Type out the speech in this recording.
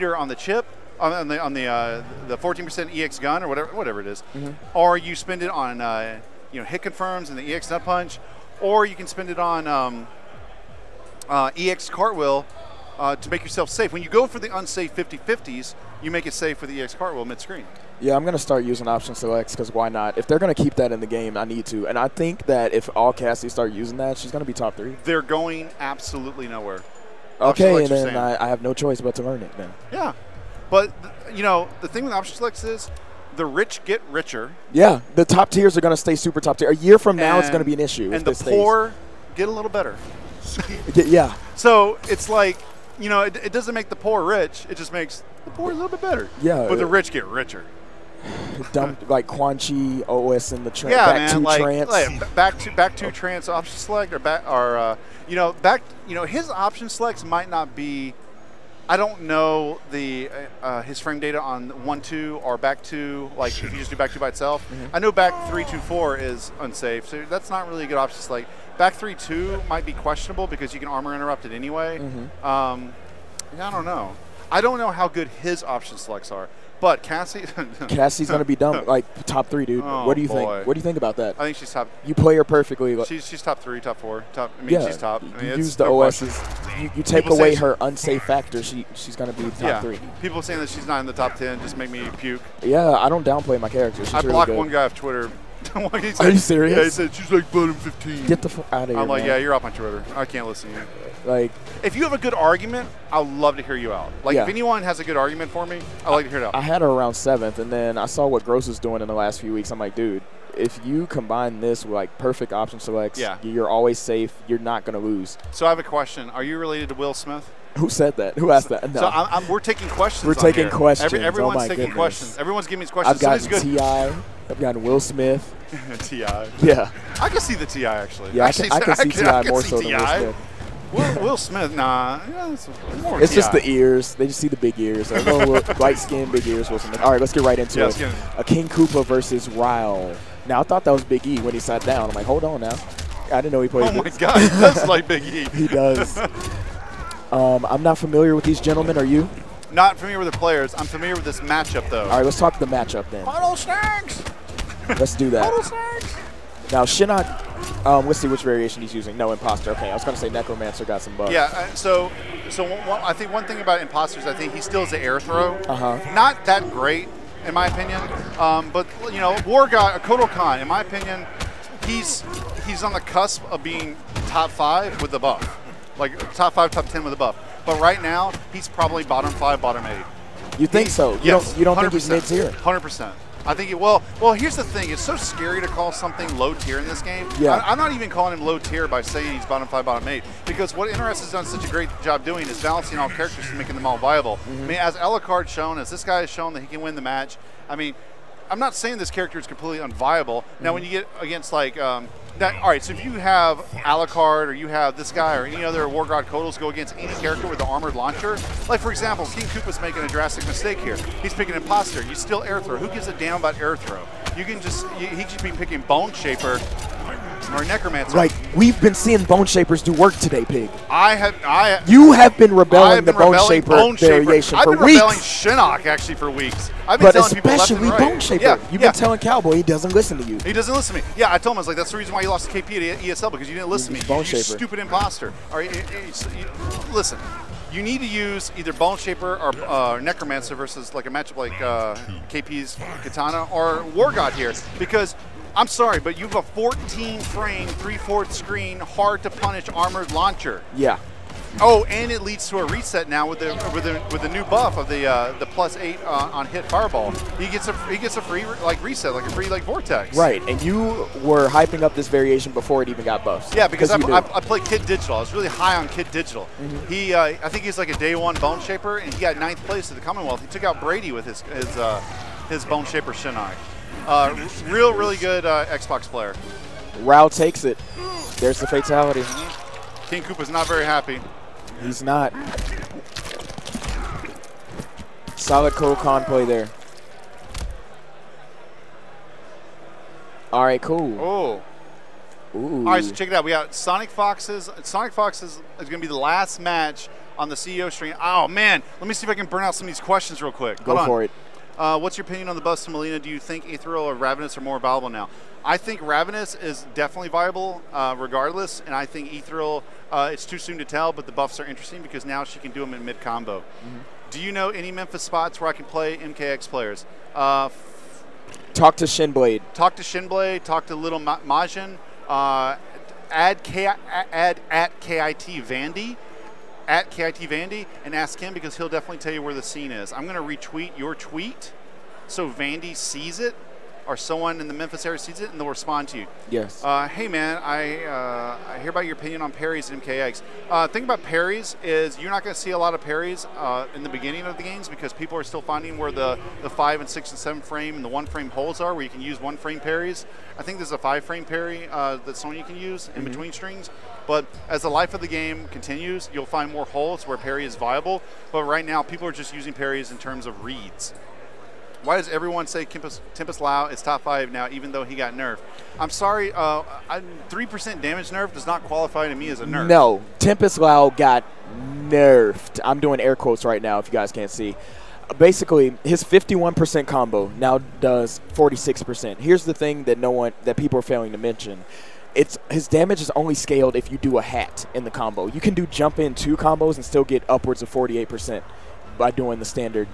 meter on the chip, on the 14% EX gun or whatever it is, or you spend it on hit confirms and the EX nut punch, or you can spend it on EX cartwheel to make yourself safe. When you go for the unsafe 50-50s, you make it safe for the EX cartwheel mid-screen. Yeah, I'm going to start using option selects because why not? If they're going to keep that in the game, I need to. And I think that if all Cassie start using that, she's going to be top 3. They're going absolutely nowhere. Okay, and then I have no choice but to learn it then. Yeah. But, the thing with option selects is the rich get richer. Yeah, the top tiers are going to stay super top tier. A year from now, it's going to be an issue. And the poor get a little better. Yeah. So it's like, it doesn't make the poor rich. It just makes the poor a little bit better. Yeah. But the rich get richer. Dumb, like Quan Chi, OS, and the trance. Yeah, back man. trance. Back to trance option select his option selects might not be. I don't know his frame data on 1-2 or back 2. Like if you just do back 2 by itself, I know back 3-2-4 is unsafe, so that's not really a good option select. Back 3-2 might be questionable because you can armor interrupt it anyway. I don't know. I don't know how good his option selects are. But Cassie's going to be dumb, like top 3, dude. Oh, what do you boy. think? What do you think about that? I think she's top. You play her perfectly. She's top 3, top 4. She's top. You use the OSs. You take away her unsafe factor. She's going to be top 3. People saying that she's not in the top 10 just make me puke. Yeah, I don't downplay my character. She's I really blocked good. one guy off Twitter. Are you serious? Yeah, he said she's like bottom 15. Get the fuck out of here. I'm like, man. yeah, you're off my Twitter. I can't listen to you. Like, if you have a good argument, I'd love to hear you out. Like, if anyone has a good argument for me, I'd like to hear it out. I had her around 7th, and then I saw what Gross was doing in the last few weeks. I'm like, dude, if you combine this with like perfect option selects, you're always safe. You're not going to lose. So I have a question. Are you related to Will Smith? Who said that? Who asked that? No. So we're taking questions. We're taking questions. Everyone's taking questions. Everyone's giving me questions. I've gotten T.I. I've gotten Will Smith. T.I. Yeah. I can see the T.I. actually. Yeah, I can see T.I. more so than Will Smith. Will Smith, nah. Yeah, it's just the ears. They just see the big ears. Light skin, big ears. Will Smith. All right, let's get right into it. A King Koopa versus Ryle. Now, I thought that was Big E when he sat down. I'm like, hold on now. I didn't know he played. Oh, my God. He does like Big E. He does. I'm not familiar with these gentlemen. Are you? Not familiar with the players. I'm familiar with this matchup, though. All right, let's talk the matchup then. Kotal Snacks! Let's do that. Kotal Snacks! Now, Shinnok, let's see which variation he's using. No, Imposter. Okay, I was going to say Necromancer got some bugs. Yeah, I think one thing about Imposters, I think he still has the air throw. Not that great, in my opinion. But, War God, Kotal Kahn, in my opinion, he's on the cusp of being top 5 with the buff. Like top 5, top 10 with a buff. But right now, he's probably bottom 5, bottom 8. You think so? You don't think he's mid-tier? 100%. I think well, here's the thing. It's so scary to call something low tier in this game. Yeah. I'm not even calling him low tier by saying he's bottom 5, bottom 8. Because what Interest has done such a great job doing is balancing all characters and making them all viable. I mean, as Alucard's shown, as this guy has shown that he can win the match, I mean, I'm not saying this character is completely unviable. Now, when you get against like that, all right. So if you have Alucard or you have this guy or any other War God Kotals go against any character with the armored launcher, like for example, King Koopa's making a drastic mistake here. He's picking Imposter. You still air throw. Who gives a damn about air throw? You can just he should be picking Bone Shaper or Necromancer. Right. We've been seeing Bone Shapers do work today, Pig. You have been rebelling the Bone Shaper variation for weeks. I've been rebelling Shinnok actually for weeks. I've been telling people left and right. Bone Shaper. Yeah, You've been telling Cowboy he doesn't listen to you. He doesn't listen to me. Yeah, I told him, I was like, that's the reason why you lost the KP at ESL, because you didn't listen to me. Bone you Shaper. Stupid imposter. All right, listen. You need to use either Bone Shaper or Necromancer versus like a matchup like KP's Katana or War God here, because I'm sorry, but you have a 14-frame, 3/4 screen, hard-to-punish armored launcher. Yeah. Oh, and it leads to a reset now with the new buff of the +8 on hit fireball. He gets a free like reset, like a free like vortex. Right, and you were hyping up this variation before it even got buffs. Yeah, because I played Kid Digital. I was really high on Kid Digital. He I think he's like a day 1 Bone Shaper, and he got 9th place at the Commonwealth. He took out Brady with his Bone Shaper Shinnok. Really good Xbox player. Rao takes it. There's the fatality. King Koopa's not very happy. He's not. Solid Kotal Kahn play there. All right, cool. Oh. Ooh. All right, so check it out. We got Sonic Foxes. Sonic Foxes is going to be the last match on the CEO stream. Oh, man. Let me see if I can burn out some of these questions real quick. Go for it. What's your opinion on the buffs to Molina? Do you think Ethereal or Ravenous are more viable now? I think Ravenous is definitely viable regardless, and I think Ethereal, it's too soon to tell, but the buffs are interesting because now she can do them in mid-combo. Mm-hmm. Do you know any Memphis spots where I can play MKX players? Talk to Shinblade. Talk to Shinblade. Talk to Little Majin. Add at KIT Vandy. At KIT Vandy and ask him because he'll definitely tell you where the scene is. I'm going to retweet your tweet so Vandy sees it or someone in the Memphis area sees it and they'll respond to you. Yes. Hey, man, I hear about your opinion on parries in MKX. Thing about parries is you're not going to see a lot of parries in the beginning of the games because people are still finding where the 5 and 6 and 7 frame and the 1 frame holes are where you can use 1 frame parries. I think there's a 5 frame parry that Sonya can use in between strings. But as the life of the game continues, you'll find more holes where parry is viable. But right now, people are just using parries in terms of reads. Why does everyone say Tempest Lau is top 5 now, even though he got nerfed? I'm sorry, 3% damage nerf does not qualify to me as a nerf. No, Tempest Lau got nerfed. I'm doing air quotes right now if you guys can't see. Basically, his 51% combo now does 46%. Here's the thing that people are failing to mention. His damage is only scaled if you do a hat in the combo. You can do jump in 2 combos and still get upwards of 48% by doing the standard